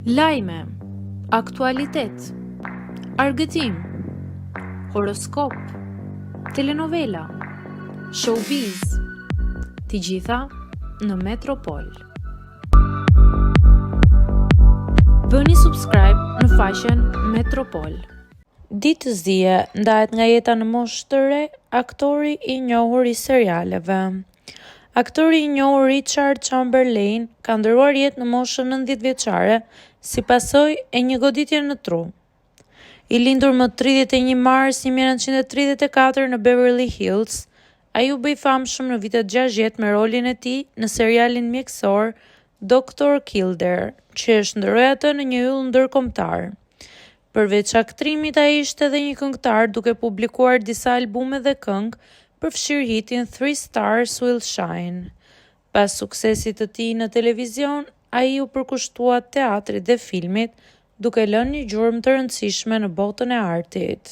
Lajme, aktualitet, argëtim, horoskop, telenovela, showbiz, të gjitha në Metropol. Bëni subscribe në faqen Metropol. Ditëzije ndahet nga jeta në moshë të re, aktori i njohur i serialeve. Aktori i njohur Richard Chamberlain ka ndëruar jetë në moshën 90 vjeçare si pasojë e një goditje në tru. I lindur më 31 mars 1934 në Beverly Hills, ai u bë i famshëm në vitet 60 me rolin e tij në serialin mjekësor Dr. Kildare, që e shndëroi atë në një yll ndërkombëtar. Përveç aktrimit, ai ishte edhe një këngëtar, duke publikuar disa albume dhe këngë, përfshirë hitin 3 Stars Will Shine. Pas suksesit të tij në televizion, ai u përkushtua teatrit dhe filmit, duke lënë një gjurmë të rëndësishme në botën e artit.